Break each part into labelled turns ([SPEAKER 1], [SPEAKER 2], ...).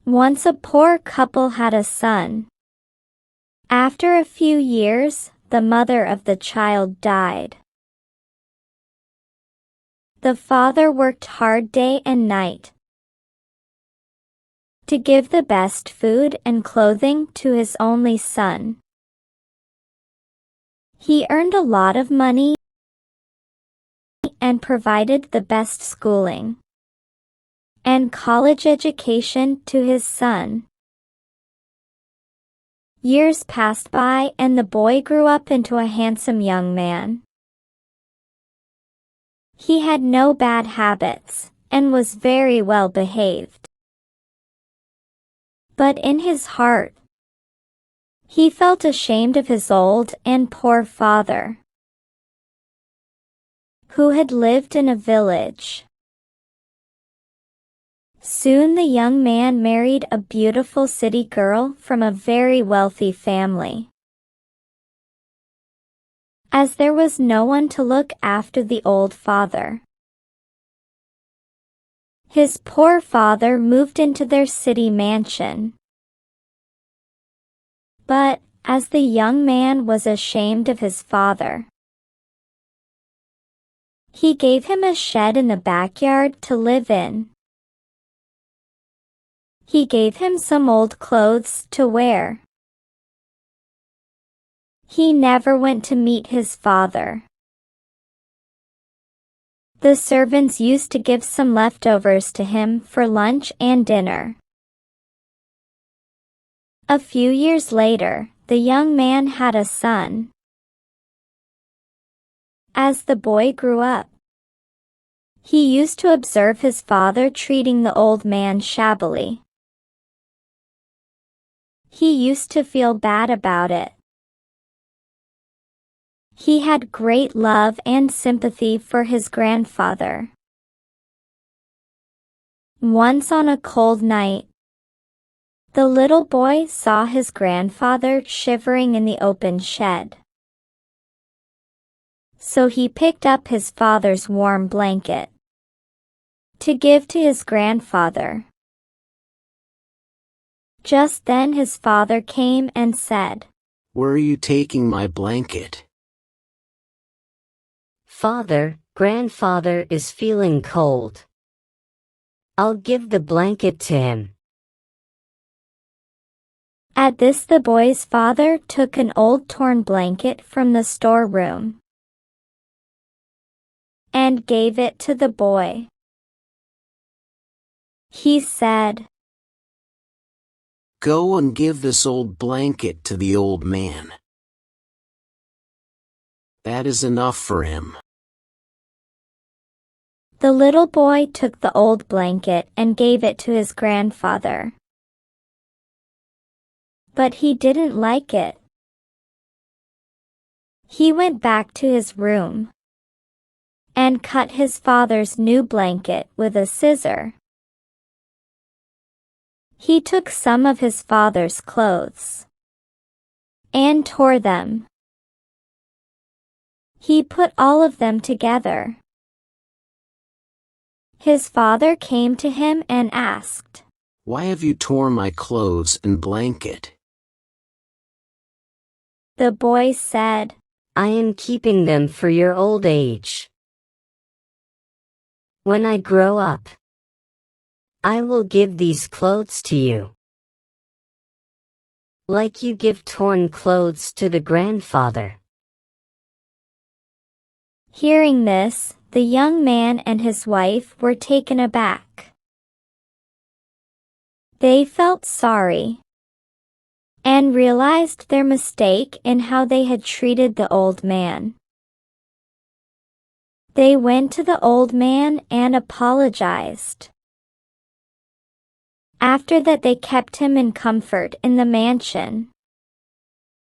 [SPEAKER 1] Once a poor couple had a son. After a few years, the mother of the child died. The father worked hard day and night to give the best food and clothing to his only son. He earned a lot of money and provided the best schooling and college education to his son. Years passed by and the boy grew up into a handsome young man. He had no bad habits and was very well behaved. But in his heart, he felt ashamed of his old and poor father, who had lived in a village. Soon the young man married a beautiful city girl from a very wealthy family. As there was no one to look after the old father, his poor father moved into their city mansion. But, as the young man was ashamed of his father, he gave him a shed in the backyard to live in. He gave him some old clothes to wear. He never went to meet his father. The servants used to give some leftovers to him for lunch and dinner. A few years later, the young man had a son. As the boy grew up, he used to observe his father treating the old man shabbily. He used to feel bad about it. He had great love and sympathy for his grandfather. Once on a cold night, the little boy saw his grandfather shivering in the open shed. So he picked up his father's warm blanket to give to his grandfather. Just then his father came and said,
[SPEAKER 2] "Where are you taking my blanket?"
[SPEAKER 3] "Father, grandfather is feeling cold. I'll give the blanket to him."
[SPEAKER 1] At this the boy's father took an old torn blanket from the storeroom and gave it to the boy. He said,
[SPEAKER 2] "Go and give this old blanket to the old man. That is enough for him."
[SPEAKER 1] The little boy took the old blanket and gave it to his grandfather. But he didn't like it. He went back to his room and cut his father's new blanket with a scissor. He took some of his father's clothes and tore them. He put all of them together. His father came to him and asked,
[SPEAKER 2] "Why have you torn my clothes and blanket?"
[SPEAKER 1] The boy said,
[SPEAKER 3] "I am keeping them for your old age. When I grow up, I will give these clothes to you, like you give torn clothes to the grandfather."
[SPEAKER 1] Hearing this, the young man and his wife were taken aback. They felt sorry and realized their mistake in how they had treated the old man. They went to the old man and apologized. After that, they kept him in comfort in the mansion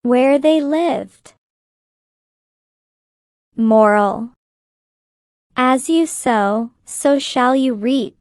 [SPEAKER 1] where they lived. Moral: as you sow, so shall you reap.